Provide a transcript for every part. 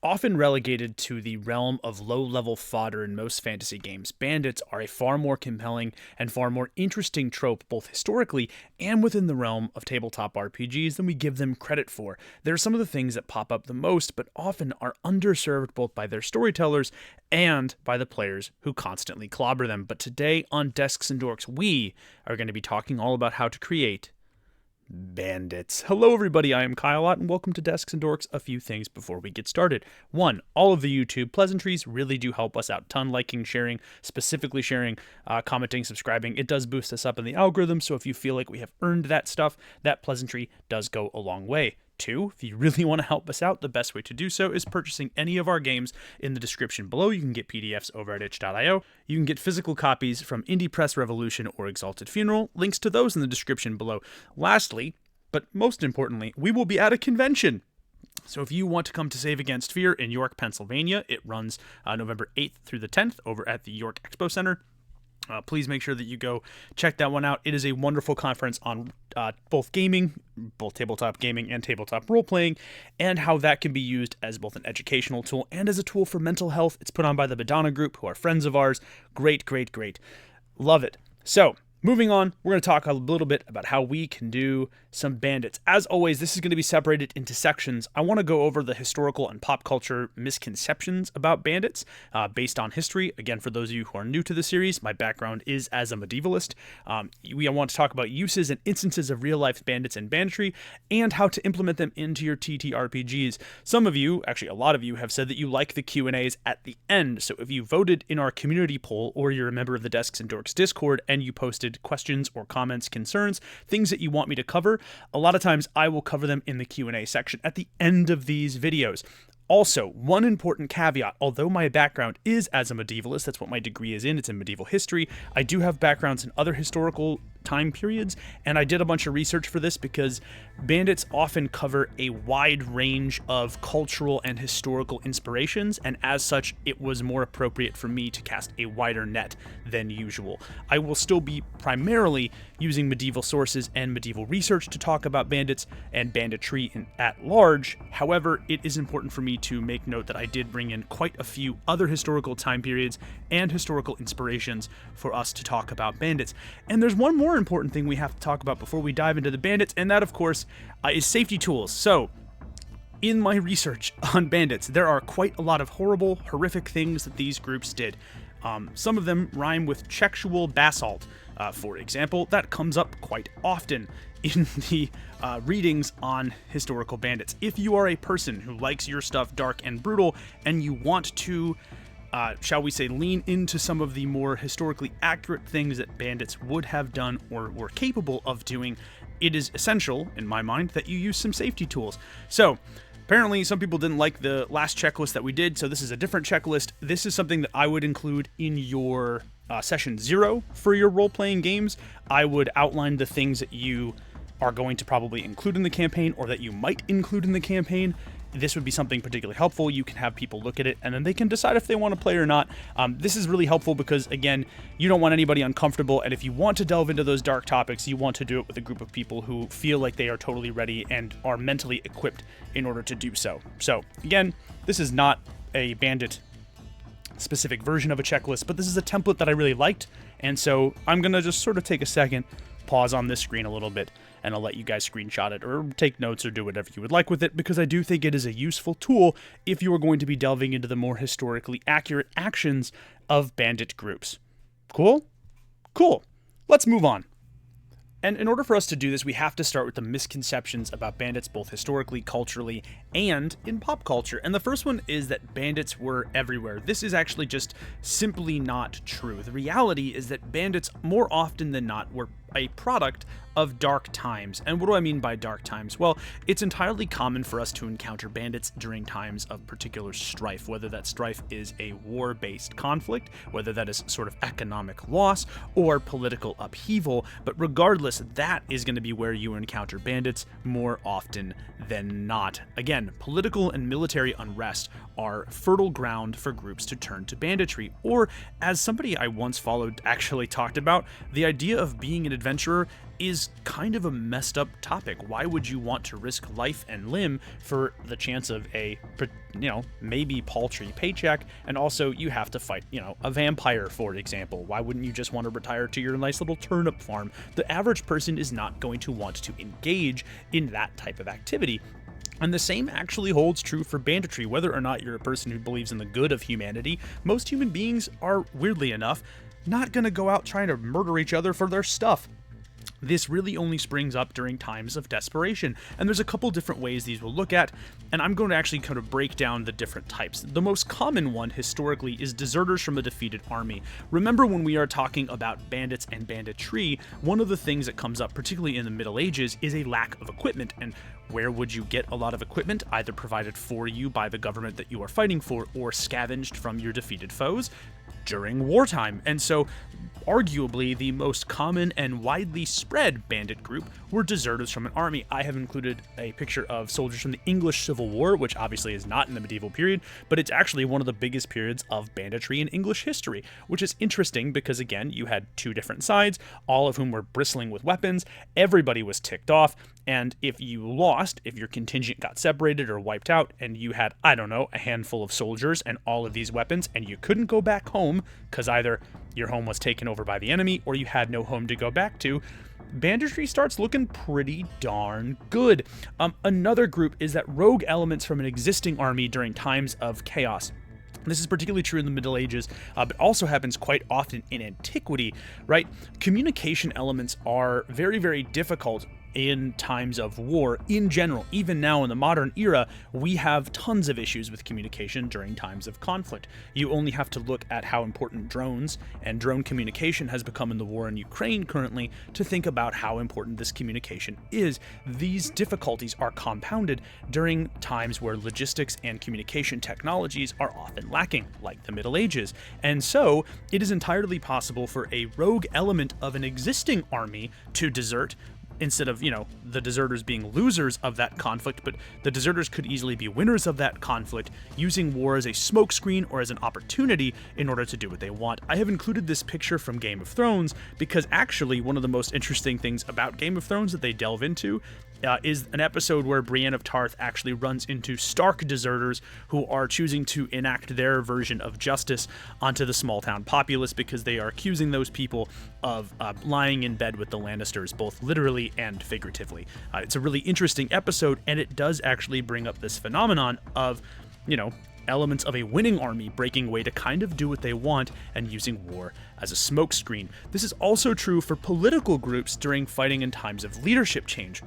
Often relegated to the realm of low-level fodder in most fantasy games, bandits are a far more compelling and far more interesting trope both historically and within the realm of tabletop RPGs than we give them credit for. They're some of the things that pop up the most, but often are underserved both by their storytellers and by the players who constantly clobber them. But today on Desks and Dorks, we are going to be talking all about how to create bandits. Hello everybody, I am Kyle Ott, and welcome to Desks and Dorks. A few things before we get started. One, all of the YouTube pleasantries really do help us out a ton. Liking, sharing, specifically sharing, commenting, subscribing. It does boost us up in the algorithm, so if you feel like we have earned that stuff, that pleasantry does go a long way. Two, if you really want to help us out, the best way to do so is purchasing any of our games in the description below. You can get PDFs over at itch.io. You can get physical copies from Indie Press Revolution or Exalted Funeral. Links to those in the description below. Lastly, but most importantly, we will be at a convention. So if you want to come to Save Against Fear in York, Pennsylvania, it runs November 8th through the 10th over at the York Expo Center. Please make sure that you go check that one out. It is a wonderful conference on both gaming, both tabletop gaming and tabletop role-playing, and how that can be used as both an educational tool and as a tool for mental health. It's put on by the Madonna Group, who are friends of ours. Great, great, great. Love it. So, moving on, we're going to talk a little bit about how we can do some bandits. As always, this is going to be separated into sections. I want to go over the historical and pop culture misconceptions about bandits based on history. Again, for those of you who are new to the series, my background is as a medievalist. We want to talk about uses and instances of real-life bandits and banditry and how to implement them into your TTRPGs. Some of you, actually a lot of you, have said that you like the Q&As at the end. So if you voted in our community poll or you're a member of the Desks and Dorks Discord and you posted questions or comments, concerns, things that you want me to cover, a lot of times I will cover them in the Q&A section at the end of these videos. Also, one important caveat, although my background is as a medievalist, that's what my degree is in, it's in medieval history, I do have backgrounds in other historical time periods, and I did a bunch of research for this because bandits often cover a wide range of cultural and historical inspirations, and as such, it was more appropriate for me to cast a wider net than usual. I will still be primarily using medieval sources and medieval research to talk about bandits and banditry at large. However, it is important for me to make note that I did bring in quite a few other historical time periods and historical inspirations for us to talk about bandits. And there's one more important thing we have to talk about before we dive into the bandits, and that, of course, is safety tools. So, in my research on bandits, there are quite a lot of horrible, horrific things that these groups did. Some of them rhyme with sexual basalt, for example. That comes up quite often in the readings on historical bandits. If you are a person who likes your stuff dark and brutal, and you want to shall we say, lean into some of the more historically accurate things that bandits would have done or were capable of doing, it is essential, in my mind, that you use some safety tools. So, apparently some people didn't like the last checklist that we did, so this is a different checklist. This is something that I would include in your session 0 for your role-playing games. I would outline the things that you are going to probably include in the campaign or that you might include in the campaign. This would be something particularly helpful. You can have people look at it and then they can decide if they want to play or not. This is really helpful because, again, you don't want anybody uncomfortable, and if you want to delve into those dark topics, you want to do it with a group of people who feel like they are totally ready and are mentally equipped in order to do so. So, again, this is not a bandit specific version of a checklist, but this is a template that I really liked, and so I'm going to just sort of take a second, pause on this screen a little bit, and I'll let you guys screenshot it or take notes or do whatever you would like with it, because I do think it is a useful tool if you are going to be delving into the more historically accurate actions of bandit groups. Cool? Cool. Let's move on. And in order for us to do this, we have to start with the misconceptions about bandits, both historically, culturally, and in pop culture. And the first one is that bandits were everywhere. This is actually just simply not true. The reality is that bandits, more often than not, were a product of dark times. And what do I mean by dark times? Well, it's entirely common for us to encounter bandits during times of particular strife, whether that strife is a war-based conflict, whether that is sort of economic loss or political upheaval, but regardless, that is going to be where you encounter bandits more often than not. Again, political and military unrest are fertile ground for groups to turn to banditry, or as somebody I once followed actually talked about, the idea of being an adventurer is kind of a messed up topic. Why would you want to risk life and limb for the chance of a, maybe paltry paycheck? And also you have to fight, a vampire, for example. Why wouldn't you just want to retire to your nice little turnip farm? The average person is not going to want to engage in that type of activity. And the same actually holds true for banditry. Whether or not you're a person who believes in the good of humanity, most human beings are, weirdly enough, not going to go out trying to murder each other for their stuff. This really only springs up during times of desperation, and there's a couple different ways these will look at, and I'm going to actually kind of break down the different types. The most common one historically is deserters from a defeated army. Remember, when we are talking about bandits and banditry, one of the things that comes up, particularly in the Middle Ages, is a lack of equipment. And where would you get a lot of equipment? Either provided for you by the government that you are fighting for, or scavenged from your defeated foes during wartime. And so arguably the most common and widely spread bandit group were deserters from an army. I have included a picture of soldiers from the English Civil War, which obviously is not in the medieval period, but it's actually one of the biggest periods of banditry in English history, which is interesting because, again, you had two different sides, all of whom were bristling with weapons. Everybody was ticked off, and if you lost, if your contingent got separated or wiped out, and you had, a handful of soldiers and all of these weapons, and you couldn't go back home because either your home was taken over by the enemy or you had no home to go back to, banditry starts looking pretty darn good. Another group is that rogue elements from an existing army during times of chaos. This is particularly true in the Middle Ages, but also happens quite often in antiquity, right? Communication elements are very, very difficult in times of war in general. Even now in the modern era, we have tons of issues with communication during times of conflict. You only have to look at how important drones and drone communication has become in the war in Ukraine currently to think about how important this communication is. These difficulties are compounded during times where logistics and communication technologies are often lacking, like the Middle Ages. And so it is entirely possible for a rogue element of an existing army to desert, instead of, the deserters being losers of that conflict, but the deserters could easily be winners of that conflict, using war as a smokescreen or as an opportunity in order to do what they want. I have included this picture from Game of Thrones because actually one of the most interesting things about Game of Thrones that they delve into is an episode where Brienne of Tarth actually runs into Stark deserters who are choosing to enact their version of justice onto the small town populace because they are accusing those people of lying in bed with the Lannisters, both literally and figuratively. It's a really interesting episode, and it does actually bring up this phenomenon of, elements of a winning army breaking away to kind of do what they want and using war as a smokescreen. This is also true for political groups during fighting in times of leadership change.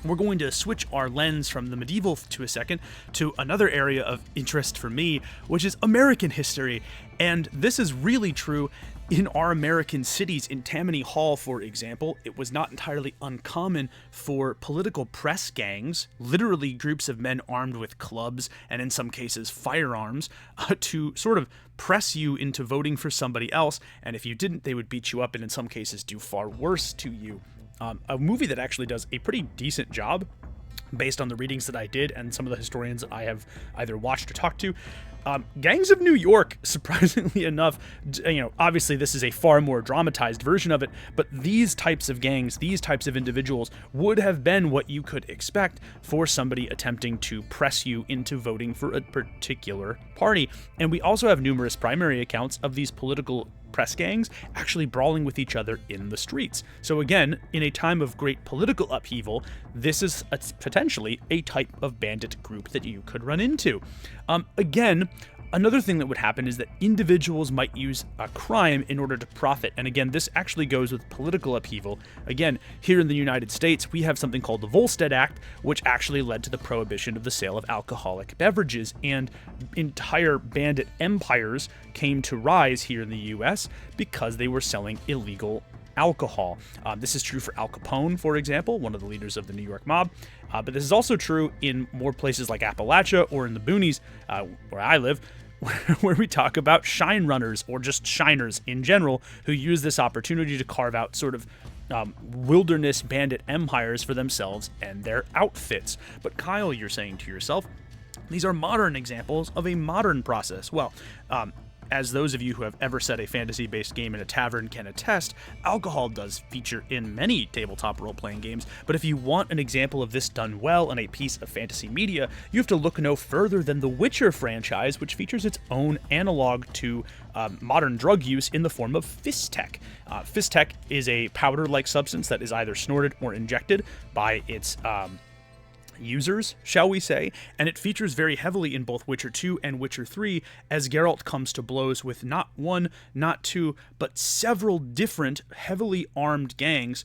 We're going to switch our lens from the medieval to a second to another area of interest for me, which is American history. And this is really true in our American cities. In Tammany Hall, for example, it was not entirely uncommon for political press gangs, literally groups of men armed with clubs and in some cases firearms, to sort of press you into voting for somebody else. And if you didn't, they would beat you up and in some cases do far worse to you. A movie that actually does a pretty decent job, based on the readings that I did and some of the historians that I have either watched or talked to. Gangs of New York, surprisingly enough, obviously this is a far more dramatized version of it, but these types of gangs, these types of individuals would have been what you could expect for somebody attempting to press you into voting for a particular party. And we also have numerous primary accounts of these political press gangs actually brawling with each other in the streets. So again, in a time of great political upheaval, this is potentially a type of bandit group that you could run into. Again, another thing that would happen is that individuals might use a crime in order to profit. And again, this actually goes with political upheaval. Again, here in the United States, we have something called the Volstead Act, which actually led to the prohibition of the sale of alcoholic beverages, and entire bandit empires came to rise here in the US because they were selling illegal alcohol. This is true for Al Capone, for example, one of the leaders of the New York mob. But this is also true in more places like Appalachia or in the boonies, where I live, where we talk about shine runners or just shiners in general who use this opportunity to carve out sort of wilderness bandit empires for themselves and their outfits. But Kyle, you're saying to yourself, these are modern examples of a modern process. Well, as those of you who have ever set a fantasy-based game in a tavern can attest, alcohol does feature in many tabletop role-playing games, but if you want an example of this done well in a piece of fantasy media, you have to look no further than the Witcher franchise, which features its own analog to modern drug use in the form of Fistech. Fistech is a powder-like substance that is either snorted or injected by its users, shall we say, and it features very heavily in both Witcher 2 and Witcher 3 as Geralt comes to blows with not one, not two, but several different heavily armed gangs.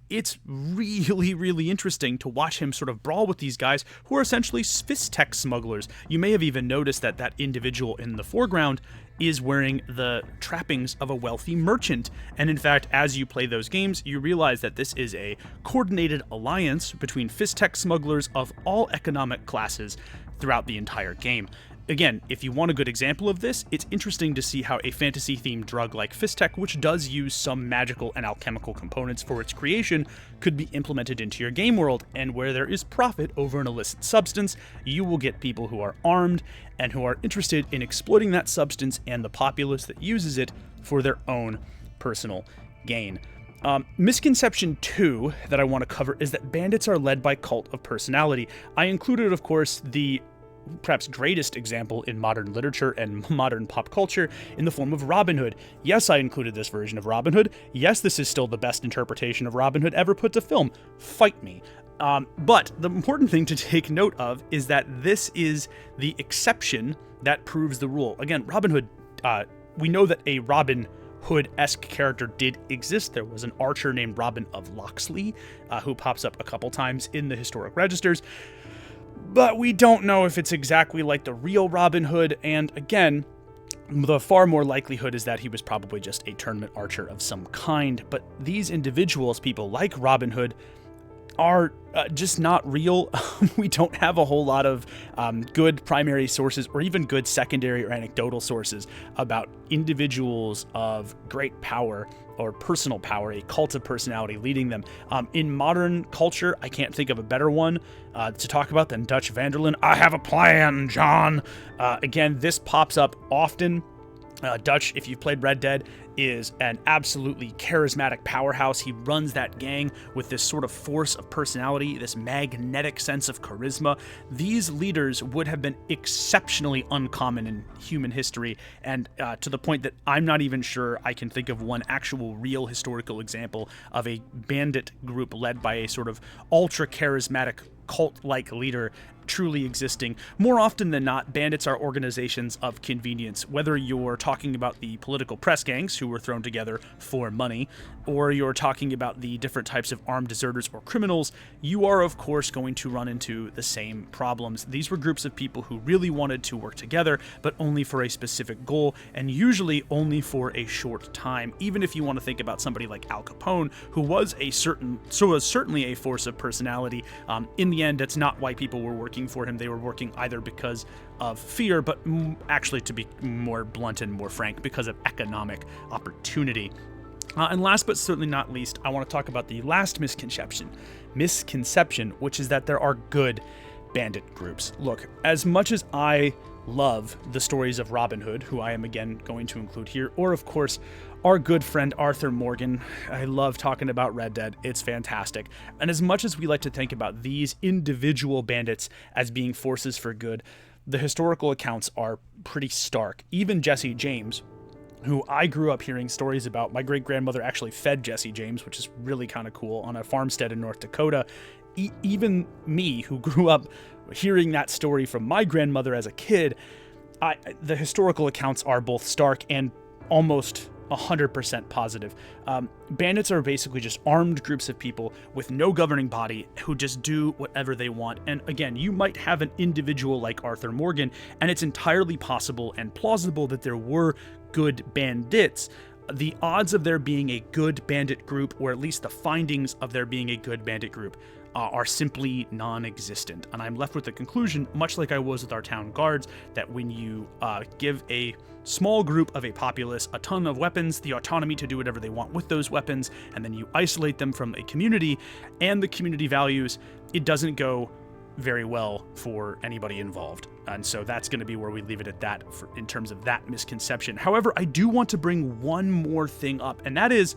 It's really, really interesting to watch him sort of brawl with these guys who are essentially Fistech smugglers. You may have even noticed that that individual in the foreground is wearing the trappings of a wealthy merchant. And in fact, as you play those games, you realize that this is a coordinated alliance between Fistech smugglers of all economic classes throughout the entire game. Again, if you want a good example of this, it's interesting to see how a fantasy-themed drug like Fistech, which does use some magical and alchemical components for its creation, could be implemented into your game world, and where there is profit over an illicit substance, you will get people who are armed and who are interested in exploiting that substance and the populace that uses it for their own personal gain. Misconception 2 that I want to cover is that bandits are led by cult of personality. I included, of course, the perhaps greatest example in modern literature and modern pop culture in the form of Robin Hood. Yes, I included this version of Robin Hood. Yes, this is still the best interpretation of Robin Hood ever put to film. Fight me. But the important thing to take note of is that this is the exception that proves the rule. Again, Robin Hood, we know that a Robin Hood-esque character did exist. There was an archer named Robin of Locksley, who pops up a couple times in the historic registers. But we don't know if it's exactly like the real Robin Hood, and again, the far more likelihood is that he was probably just a tournament archer of some kind. But these individuals, people like Robin Hood, are just not real. We don't have a whole lot of good primary sources or even good secondary or anecdotal sources about individuals of great power or personal power, a cult of personality leading them. In modern culture, I can't think of a better one to talk about than Dutch van der Linde. I have a plan, John. Again, this pops up often. Dutch, if you've played Red Dead, is an absolutely charismatic powerhouse. He runs that gang with this sort of force of personality, this magnetic sense of charisma. These leaders would have been exceptionally uncommon in human history, and to the point that I'm not even sure I can think of one actual real historical example of a bandit group led by a sort of ultra-charismatic cult-like leader truly existing. More often than not, bandits are organizations of convenience, whether you're talking about the political press gangs who were thrown together for money, or you're talking about the different types of armed deserters or criminals, you are of course going to run into the same problems. These were groups of people who really wanted to work together, but only for a specific goal, and usually only for a short time. Even if you want to think about somebody like Al Capone, who was certainly a force of personality, in the end, that's not why people were working for him. They were working either because of fear, but actually, to be more blunt and more frank, because of economic opportunity. And last but certainly not least, I want to talk about the last misconception, which is that there are good bandit groups. Look, as much as I love the stories of Robin Hood, who I am again going to include here, or of course our good friend Arthur Morgan, I love talking about Red Dead, it's fantastic. And as much as we like to think about these individual bandits as being forces for good, the historical accounts are pretty stark. Even Jesse James, who I grew up hearing stories about, my great-grandmother actually fed Jesse James, which is really kind of cool, on a farmstead in North Dakota. Even me, who grew up hearing that story from my grandmother as a kid, the historical accounts are both stark and almost 100% positive. Bandits are basically just armed groups of people with no governing body who just do whatever they want. And again, you might have an individual like Arthur Morgan, and it's entirely possible and plausible that there were good bandits. The odds of there being a good bandit group, or at least the findings of there being a good bandit group, are simply non-existent. And I'm left with the conclusion, much like I was with our town guards, that when you give a small group of a populace a ton of weapons, the autonomy to do whatever they want with those weapons, and then you isolate them from a community and the community values, it doesn't go very well for anybody involved. And so that's going to be where we leave it at that in terms of that misconception. However, I do want to bring one more thing up, and that is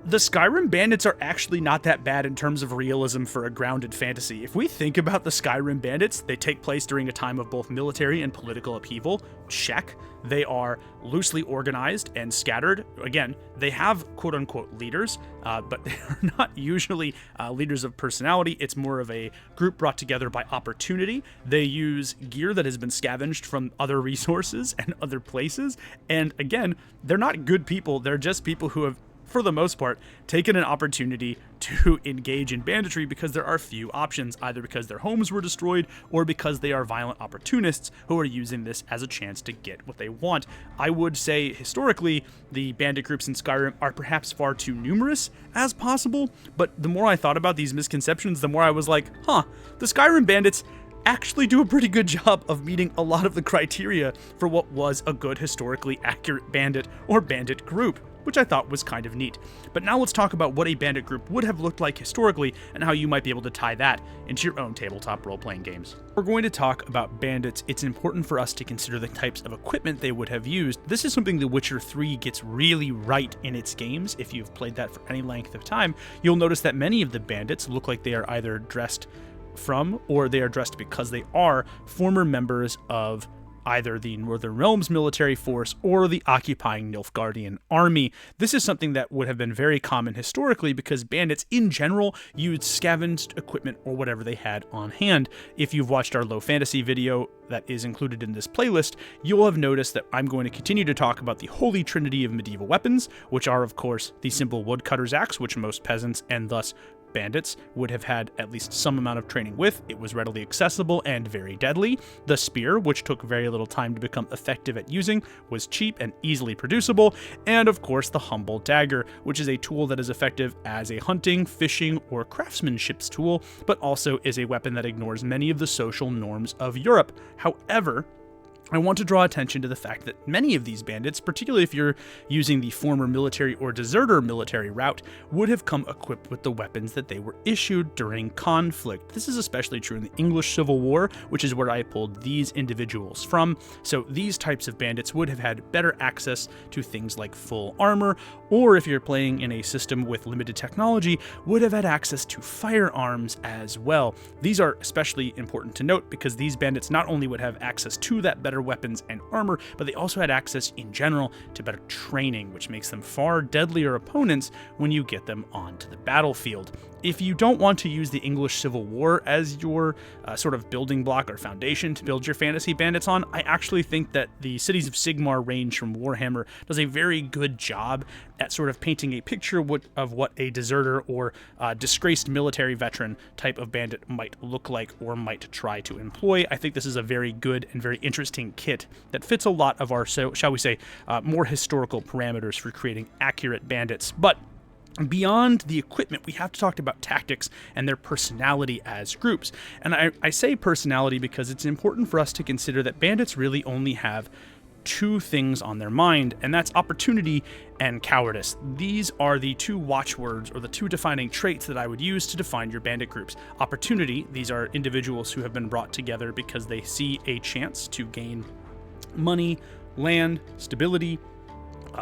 the Skyrim bandits are actually not that bad in terms of realism for a grounded fantasy. If we think about the Skyrim bandits, they take place during a time of both military and political upheaval. Check. They are loosely organized and scattered. Again, they have quote-unquote leaders, but they are not usually leaders of personality. It's more of a group brought together by opportunity. They use gear that has been scavenged from other resources and other places. And again, they're not good people. They're just people who have, for the most part, taken an opportunity to engage in banditry because there are few options, either because their homes were destroyed or because they are violent opportunists who are using this as a chance to get what they want. I would say historically the bandit groups in Skyrim are perhaps far too numerous as possible, but the more I thought about these misconceptions, the more I was like, the Skyrim bandits actually do a pretty good job of meeting a lot of the criteria for what was a good historically accurate bandit or bandit group, which I thought was kind of neat. But now let's talk about what a bandit group would have looked like historically and how you might be able to tie that into your own tabletop role-playing games. We're going to talk about bandits. It's important for us to consider the types of equipment they would have used. This is something The Witcher 3 gets really right in its games. If you've played that for any length of time, you'll notice that many of the bandits look like they are either dressed from or they are dressed because they are former members of either the Northern Realms military force or the occupying Nilfgaardian army. This is something that would have been very common historically because bandits in general used scavenged equipment or whatever they had on hand. If you've watched our low fantasy video that is included in this playlist, you'll have noticed that I'm going to continue to talk about the holy trinity of medieval weapons, which are of course the simple woodcutter's axe, which most peasants and thus bandits would have had at least some amount of training with. It was readily accessible and very deadly. The spear, which took very little time to become effective at using, was cheap and easily producible. And of course, the humble dagger, which is a tool that is effective as a hunting, fishing, or craftsmanship's tool, but also is a weapon that ignores many of the social norms of Europe. However, I want to draw attention to the fact that many of these bandits, particularly if you're using the former military or deserter military route, would have come equipped with the weapons that they were issued during conflict. This is especially true in the English Civil War, which is where I pulled these individuals from. So these types of bandits would have had better access to things like full armor, or if you're playing in a system with limited technology, would have had access to firearms as well. These are especially important to note because these bandits not only would have access to that better weapons and armor, but they also had access in general to better training, which makes them far deadlier opponents when you get them onto the battlefield. If you don't want to use the English Civil War as your sort of building block or foundation to build your fantasy bandits on, I actually think that the Cities of Sigmar range from Warhammer does a very good job at sort of painting a picture of what a deserter or disgraced military veteran type of bandit might look like or might try to employ. I think this is a very good and very interesting kit that fits a lot of our, so shall we say, more historical parameters for creating accurate bandits. But beyond the equipment, we have to talk about tactics and their personality as groups. And I say personality because it's important for us to consider that bandits really only have two things on their mind, and that's opportunity and cowardice. These are the two watchwords or the two defining traits that I would use to define your bandit groups. Opportunity, these are individuals who have been brought together because they see a chance to gain money, land, stability,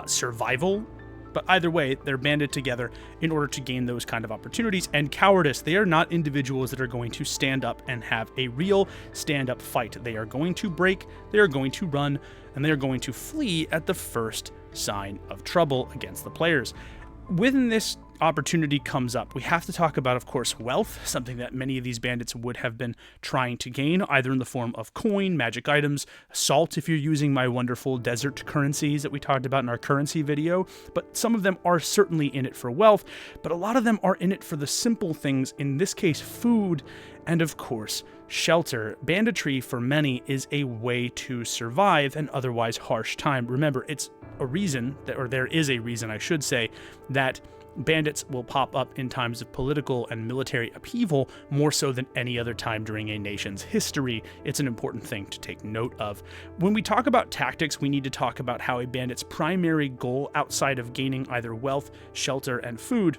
survival. But either way, they're banded together in order to gain those kind of opportunities. And cowardice, they are not individuals that are going to stand up and have a real stand-up fight. They are going to break, they are going to run, and they are going to flee at the first sign of trouble against the players. When this opportunity comes up, we have to talk about, of course, wealth, something that many of these bandits would have been trying to gain, either in the form of coin, magic items, salt if you're using my wonderful desert currencies that we talked about in our currency video, but some of them are certainly in it for wealth, but a lot of them are in it for the simple things, in this case, food, and of course, shelter. Banditry, for many, is a way to survive an otherwise harsh time. Remember, it's a reason, or there is a reason, I should say, that bandits will pop up in times of political and military upheaval more so than any other time during a nation's history. It's an important thing to take note of. When we talk about tactics, we need to talk about how a bandit's primary goal outside of gaining either wealth, shelter, and food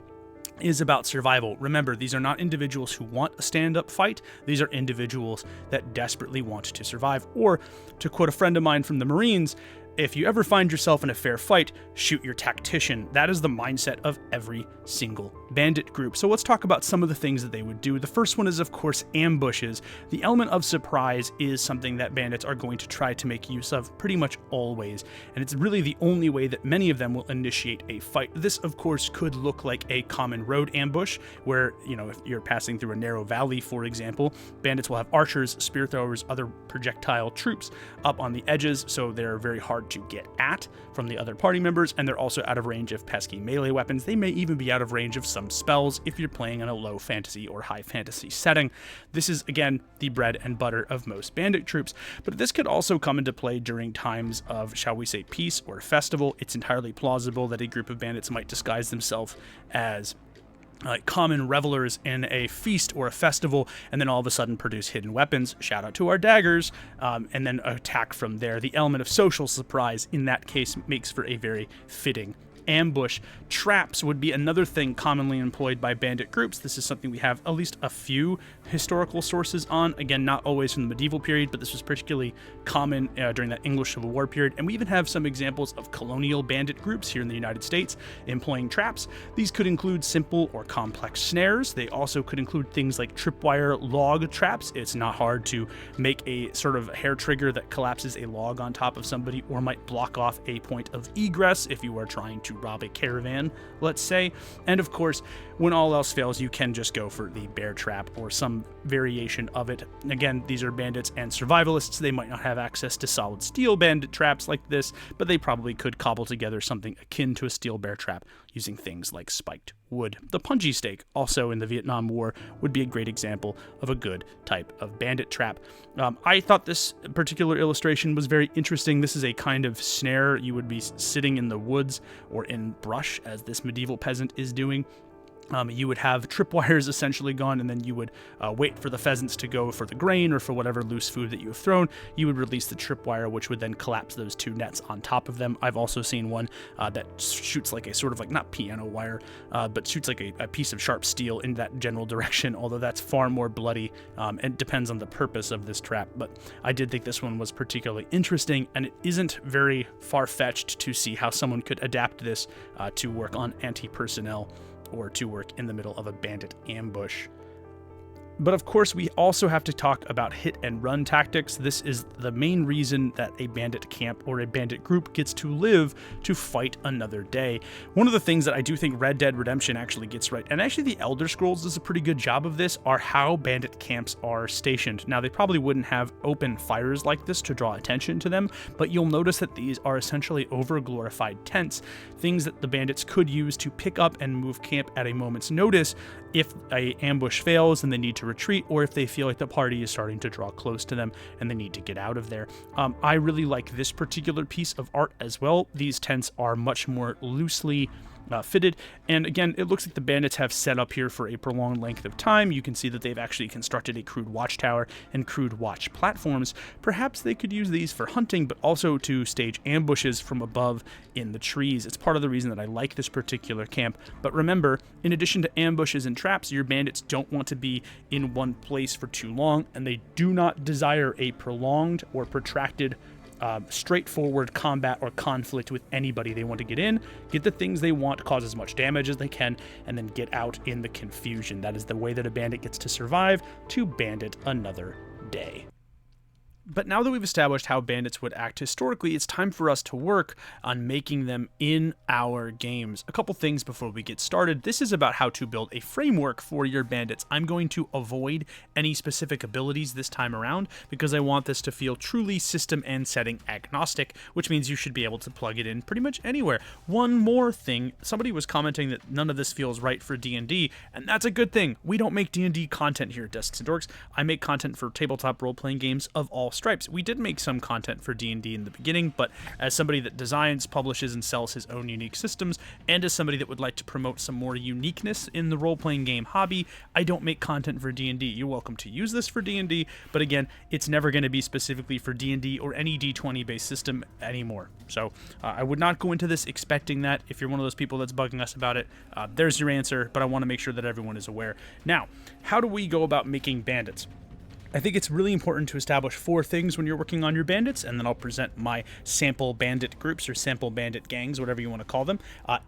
is about survival. Remember, these are not individuals who want a stand-up fight. These are individuals that desperately want to survive. Or, to quote a friend of mine from the Marines, if you ever find yourself in a fair fight, shoot your tactician. That is the mindset of every single bandit group. So let's talk about some of the things that they would do. The first one is, of course, ambushes. The element of surprise is something that bandits are going to try to make use of pretty much always, and it's really the only way that many of them will initiate a fight. This, of course, could look like a common road ambush, where, if you're passing through a narrow valley, for example, bandits will have archers, spear throwers, other projectile troops up on the edges, so they're very hard to get at from the other party members, and they're also out of range of pesky melee weapons. They may even be out of range of some spells if you're playing in a low fantasy or high fantasy setting. This is, again, the bread and butter of most bandit troops, but this could also come into play during times of, shall we say, peace or festival. It's entirely plausible that a group of bandits might disguise themselves as common revelers in a feast or a festival, and then all of a sudden produce hidden weapons, shout out to our daggers, and then attack from there. The element of social surprise in that case makes for a very fitting ambush. Traps would be another thing commonly employed by bandit groups. This is something we have at least a few historical sources on. Again, not always from the medieval period, but this was particularly common during that English Civil War period. And we even have some examples of colonial bandit groups here in the United States employing traps. These could include simple or complex snares. They also could include things like tripwire log traps. It's not hard to make a sort of hair trigger that collapses a log on top of somebody, or might block off a point of egress if you are trying to rob a caravan, let's say. And of course, when all else fails, you can just go for the bear trap or some variation of it. Again, these are bandits and survivalists. They might not have access to solid steel bandit traps like this, but they probably could cobble together something akin to a steel bear trap using things like spiked wood. The punji stake, also in the Vietnam War, would be a great example of a good type of bandit trap. I thought this particular illustration was very interesting. This is a kind of snare. You would be sitting in the woods or in brush, as this medieval peasant is doing. You would have tripwires essentially gone, and then you would wait for the pheasants to go for the grain or for whatever loose food that you have thrown. You would release the tripwire, which would then collapse those two nets on top of them. I've also seen one that shoots like a sort of like, not piano wire, but shoots like a piece of sharp steel in that general direction, although that's far more bloody, and depends on the purpose of this trap. But I did think this one was particularly interesting, and it isn't very far-fetched to see how someone could adapt this to work on anti-personnel or to work in the middle of a bandit ambush. But of course, we also have to talk about hit and run tactics. This is the main reason that a bandit camp or a bandit group gets to live to fight another day. One of the things that I do think Red Dead Redemption actually gets right, and actually the Elder Scrolls does a pretty good job of this, are how bandit camps are stationed. Now, they probably wouldn't have open fires like this to draw attention to them, but you'll notice that these are essentially over-glorified tents, things that the bandits could use to pick up and move camp at a moment's notice if a ambush fails and they need to retreat, or if they feel like the party is starting to draw close to them and they need to get out of there. I really like this particular piece of art as well. These tents are much more loosely fitted, and again, it looks like the bandits have set up here for a prolonged length of time. You can see that they've actually constructed a crude watchtower and crude watch platforms. Perhaps they could use these for hunting, but also to stage ambushes from above in the trees. It's part of the reason that I like this particular camp. But remember, in addition to ambushes and traps, your bandits don't want to be in one place for too long, and they do not desire a prolonged or protracted straightforward combat or conflict with anybody. They want to get in, get the things they want, cause as much damage as they can, and then get out in the confusion. That is the way that a bandit gets to survive, to bandit another day. But now that we've established how bandits would act historically, it's time for us to work on making them in our games. A couple things before we get started. This is about how to build a framework for your bandits. I'm going to avoid any specific abilities this time around because I want this to feel truly system and setting agnostic, which means you should be able to plug it in pretty much anywhere. One more thing, somebody was commenting that none of this feels right for D&D, and that's a good thing. We don't make D&D content here at Desks and Dorks. I make content for tabletop role-playing games of all stripes. We did make some content for D&D in the beginning, but as somebody that designs, publishes, and sells his own unique systems, and as somebody that would like to promote some more uniqueness in the role-playing game hobby, I don't make content for D&D. You're welcome to use this for D&D, but again, it's never going to be specifically for D&D or any D20-based system anymore. So I would not go into this expecting that. If you're one of those people that's bugging us about it, there's your answer, but I want to make sure that everyone is aware. Now, how do we go about making bandits? I think it's really important to establish 4 things when you're working on your bandits, and then I'll present my sample bandit groups or sample bandit gangs, whatever you want to call them.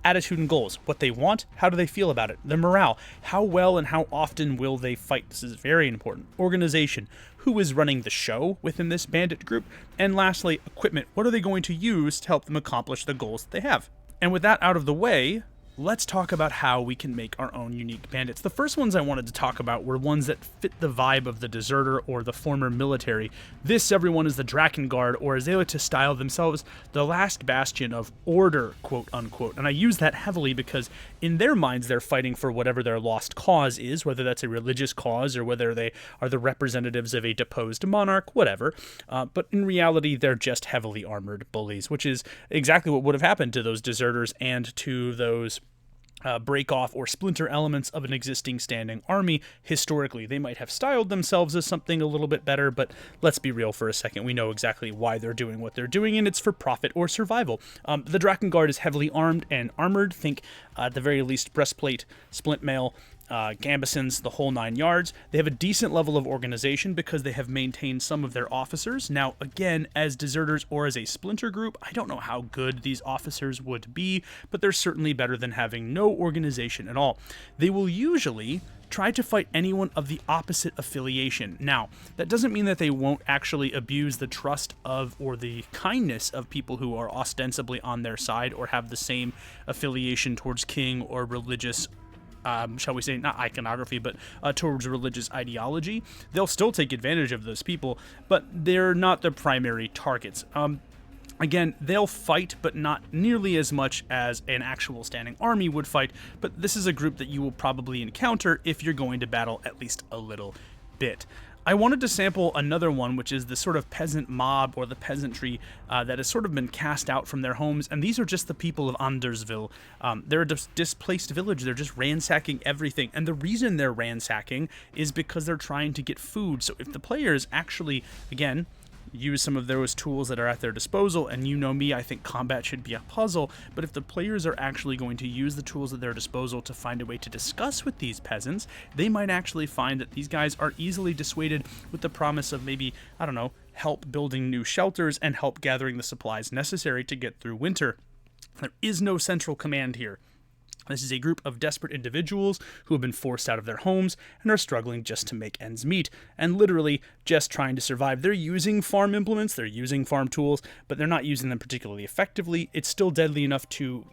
Attitude and goals, what they want, how do they feel about it, their morale, how well and how often will they fight, this is very important. Organization, who is running the show within this bandit group, and lastly, equipment, what are they going to use to help them accomplish the goals that they have. And with that out of the way, let's talk about how we can make our own unique bandits. The first ones I wanted to talk about were ones that fit the vibe of the deserter or the former military. This, everyone, is the Drakengard, or as they like to style themselves, the last bastion of order, quote unquote. And I use that heavily because in their minds they're fighting for whatever their lost cause is, whether that's a religious cause or whether they are the representatives of a deposed monarch, whatever. But in reality, they're just heavily armored bullies, which is exactly what would have happened to those deserters and to those break off or splinter elements of an existing standing army. Historically, they might have styled themselves as something a little bit better, but let's be real for a second. We know exactly why they're doing what they're doing, and it's for profit or survival. The Drakengard is heavily armed and armored. Think, at the very least, breastplate, splint mail, gambesons, the whole 9 yards. They have a decent level of organization because they have maintained some of their officers. Now, again, as deserters or as a splinter group, I don't know how good these officers would be, but they're certainly better than having no organization at all. They will usually try to fight anyone of the opposite affiliation. Now, that doesn't mean that they won't actually abuse the trust of or the kindness of people who are ostensibly on their side or have the same affiliation towards king or religious shall we say, not iconography, but towards religious ideology. They'll still take advantage of those people, but they're not the primary targets. Again, they'll fight, but not nearly as much as an actual standing army would fight, but this is a group that you will probably encounter if you're going to battle at least a little bit. I wanted to sample another one, which is the sort of peasant mob or the peasantry that has sort of been cast out from their homes, and these are just the people of Andersville. They're a displaced village. They're just ransacking everything, and the reason they're ransacking is because they're trying to get food. So if the players actually, again, use some of those tools that are at their disposal, and you know me, I think combat should be a puzzle, but if the players are actually going to use the tools at their disposal to find a way to discuss with these peasants, they might actually find that these guys are easily dissuaded with the promise of maybe, I don't know, help building new shelters and help gathering the supplies necessary to get through winter. There is no central command here. This is a group of desperate individuals who have been forced out of their homes and are struggling just to make ends meet, and literally just trying to survive. They're using farm implements, they're using farm tools, but they're not using them particularly effectively. It's still deadly enough to,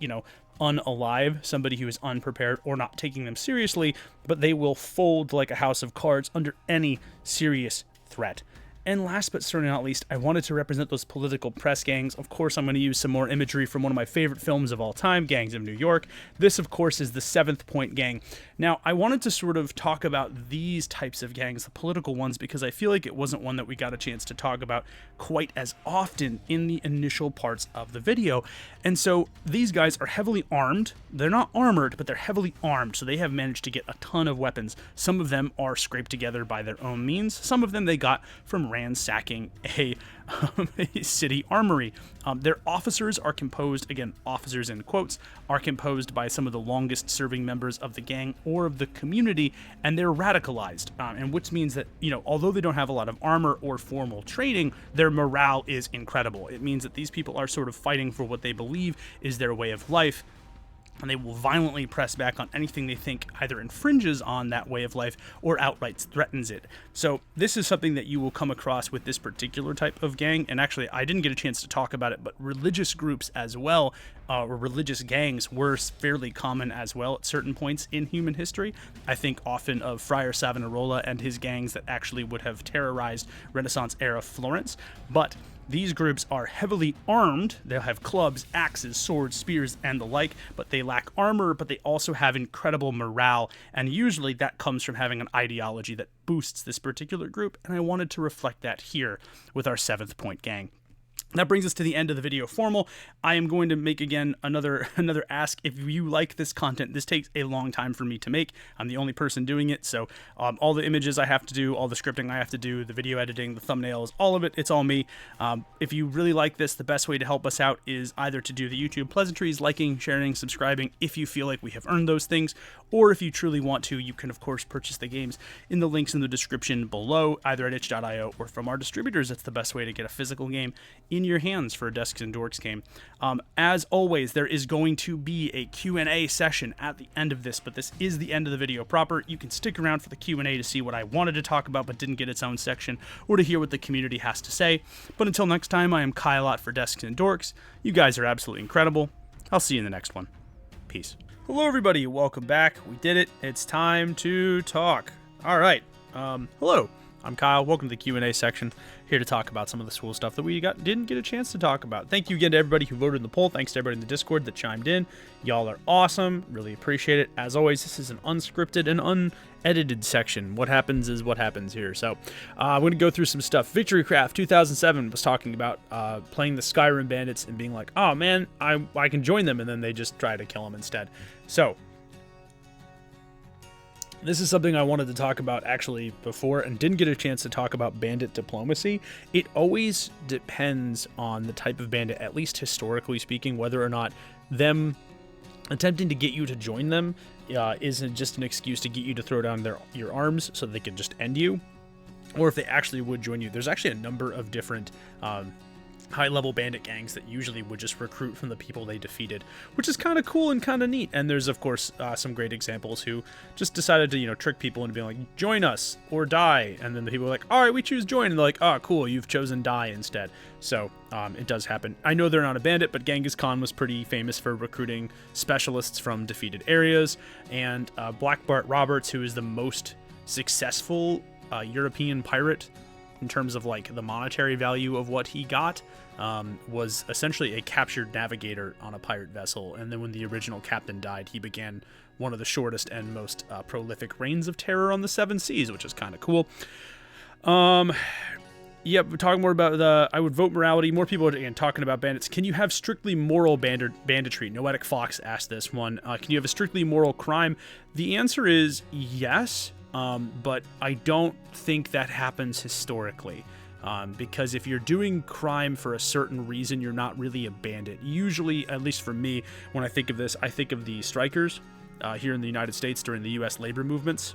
unalive somebody who is unprepared or not taking them seriously, but they will fold like a house of cards under any serious threat. And last but certainly not least, I wanted to represent those political press gangs. Of course, I'm going to use some more imagery from one of my favorite films of all time, Gangs of New York. This, of course, is the 7th Point Gang. Now, I wanted to sort of talk about these types of gangs, the political ones, because I feel like it wasn't one that we got a chance to talk about quite as often in the initial parts of the video. And so these guys are heavily armed. They're not armored, but they're heavily armed, so they have managed to get a ton of weapons. Some of them are scraped together by their own means. Some of them they got from ransacking a city armory. Their officers are composed, again, officers in quotes, are composed by some of the longest serving members of the gang or of the community, and they're radicalized, and which means that, although they don't have a lot of armor or formal training, their morale is incredible. It means that these people are sort of fighting for what they believe is their way of life, and they will violently press back on anything they think either infringes on that way of life or outright threatens it. So this is something that you will come across with this particular type of gang, and actually I didn't get a chance to talk about it, but religious groups as well, or religious gangs, were fairly common as well at certain points in human history. I think often of Friar Savonarola and his gangs that actually would have terrorized Renaissance-era Florence, but These groups are heavily armed. They'll have clubs, axes, swords, spears, and the like, but they lack armor, but they also have incredible morale, and usually that comes from having an ideology that boosts this particular group, and I wanted to reflect that here with our 7th point gang. That brings us to the end of the video formal. I am going to make again another ask. If you like this content, this takes a long time for me to make. I'm the only person doing it, so all the images I have to do, all the scripting I have to do, the video editing, the thumbnails, all of it, it's all me. If you really like this, the best way to help us out is either to do the YouTube pleasantries, liking, sharing, subscribing, if you feel like we have earned those things, or if you truly want to, you can of course purchase the games in the links in the description below, either at itch.io or from our distributors. That's the best way to get a physical game in your hands for a Desks and Dorks game. As always, there is going to be a Q&A session at the end of this, but this is the end of the video proper. You can stick around for the Q&A to see what I wanted to talk about but didn't get its own section, or to hear what the community has to say. But until next time, I am Kyle for Desks and Dorks. You guys are absolutely incredible. I'll see you in the next one. Peace. Hello everybody, welcome back. We did it. It's time to talk. All right. Hello. I'm Kyle. Welcome to the Q&A section. Here to talk about some of the cool stuff that we didn't get a chance to talk about. Thank you again to everybody who voted in the poll. Thanks to everybody in the Discord that chimed in. Y'all are awesome. Really appreciate it. As always, this is an unscripted and unedited section. What happens is what happens here. So I'm going to go through some stuff. Victorycraft 2007 was talking about playing the Skyrim bandits and being like, oh man, I can join them, and then they just try to kill them instead. So this is something I wanted to talk about actually before and didn't get a chance to talk about bandit diplomacy. It always depends on the type of bandit, at least historically speaking, whether or not them attempting to get you to join them isn't just an excuse to get you to throw down your arms so they can just end you, or if they actually would join you. There's actually a number of different high-level bandit gangs that usually would just recruit from the people they defeated, which is kind of cool and kind of neat. And there's, of course, some great examples who just decided to, trick people into being like, join us or die. And then the people are like, all right, we choose join. And they're like, oh, cool, you've chosen die instead. So it does happen. I know they're not a bandit, but Genghis Khan was pretty famous for recruiting specialists from defeated areas. And Black Bart Roberts, who is the most successful European pirate in terms of like the monetary value of what he got, was essentially a captured navigator on a pirate vessel. And then when the original captain died, he began one of the shortest and most prolific reigns of terror on the 7 seas, which is kind of cool. Yep, we're talking more about I would vote morality. More people are again talking about bandits. Can you have strictly moral banditry? Noetic Fox asked this one. Can you have a strictly moral crime? The answer is yes. But I don't think that happens historically, because if you're doing crime for a certain reason, you're not really a bandit. Usually, at least for me, when I think of this, I think of the strikers here in the United States during the U.S. labor movements,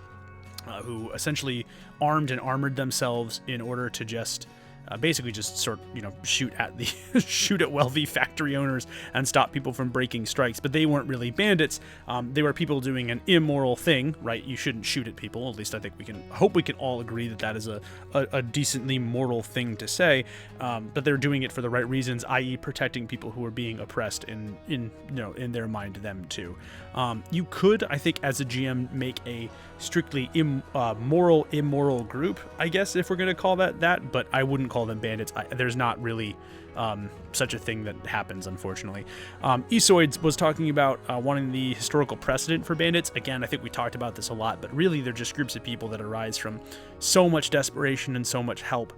who essentially armed and armored themselves in order to just basically just shoot at wealthy factory owners and stop people from breaking strikes. But they weren't really bandits. They were people doing an immoral thing, right? You shouldn't shoot at people. At least I think we can all agree that is a decently moral thing to say. But they're doing it for the right reasons, i.e. protecting people who are being oppressed in their mind them too. You could, I think, as a GM, make a strictly immoral group, I guess, if we're going to call that, but I wouldn't call them bandits. There's not really such a thing that happens, unfortunately. Esoids was talking about wanting the historical precedent for bandits. Again, I think we talked about this a lot, but really they're just groups of people that arise from so much desperation and so much help,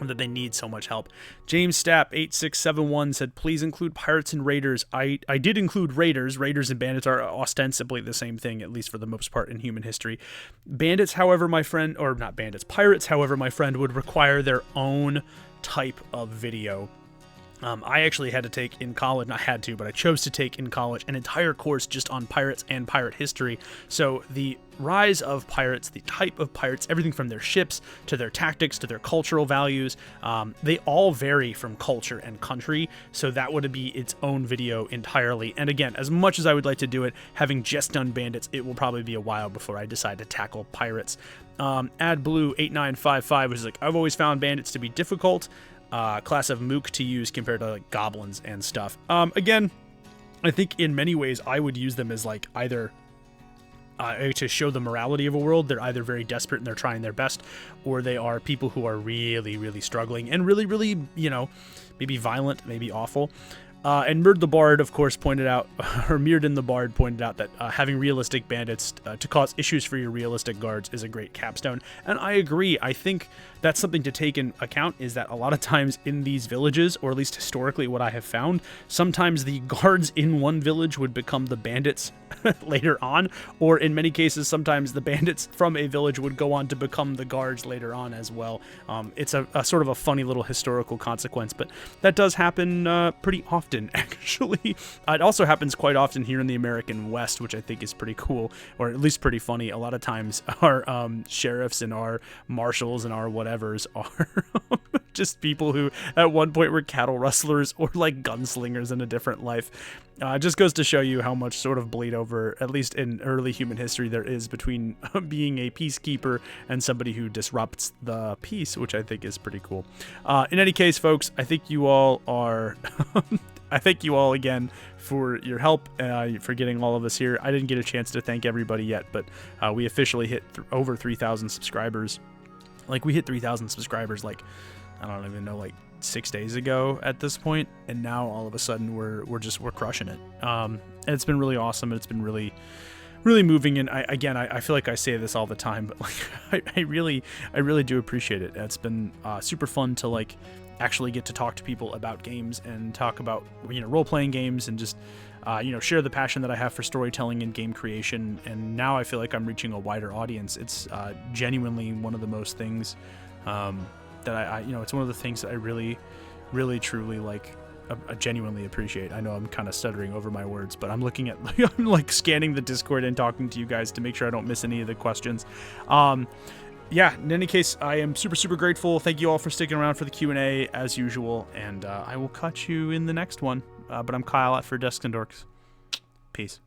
that they need so much help. James Stapp 8671 said, please include pirates and raiders. I did include raiders. Raiders and bandits are ostensibly the same thing, at least for the most part in human history. Bandits, however, my friend, or not bandits, pirates, however, my friend, would require their own type of video. I actually had to take in college, not had to, but I chose to take in college an entire course just on pirates and pirate history. So the rise of pirates, the type of pirates, everything from their ships to their tactics to their cultural values, they all vary from culture and country. So that would be its own video entirely. And again, as much as I would like to do it, having just done bandits, it will probably be a while before I decide to tackle pirates. AdBlue8955 was like, I've always found bandits to be difficult. Class of mook to use compared to like goblins and stuff. Again, I think in many ways I would use them as like either to show the morality of a world. They're either very desperate and they're trying their best, or they are people who are really, really struggling and really, really, maybe violent, maybe awful. And Mird the Bard, of course, pointed out, or Mirden the Bard pointed out that having realistic bandits to cause issues for your realistic guards is a great capstone. And I agree. I think that's something to take in account, is that a lot of times in these villages, or at least historically what I have found, sometimes the guards in one village would become the bandits later on, or in many cases, sometimes the bandits from a village would go on to become the guards later on as well. It's a sort of a funny little historical consequence, but that does happen pretty often, actually. It also happens quite often here in the American West, which I think is pretty cool, or at least pretty funny. A lot of times our sheriffs and our marshals and our whatevers are just people who at one point were cattle rustlers or like gunslingers in a different life. It just goes to show you how much sort of bleed over, at least in early human history, there is between being a peacekeeper and somebody who disrupts the peace, which I think is pretty cool. In any case, folks, I think you all are... I thank you all again for your help, for getting all of us here. I didn't get a chance to thank everybody yet, but we officially hit over 3,000 subscribers. Like, we hit 3,000 subscribers, like, I don't even know, like 6 days ago at this point, and now all of a sudden we're crushing it. And it's been really awesome, and it's been really moving. And I feel like I say this all the time, but like I really do appreciate it. It's been super fun to like actually get to talk to people about games and talk about role-playing games, and just share the passion that I have for storytelling and game creation. And now I feel like I'm reaching a wider audience. It's genuinely one of the most things that I it's one of the things that I really truly like, genuinely appreciate. I know I'm kind of stuttering over my words, but I'm looking at I'm like scanning the Discord and talking to you guys to make sure I don't miss any of the questions. Yeah, in any case, I am super grateful. Thank you all for sticking around for the Q&A as usual, and I will catch you in the next one. But I'm Kyle for Desks and Dorks. Peace.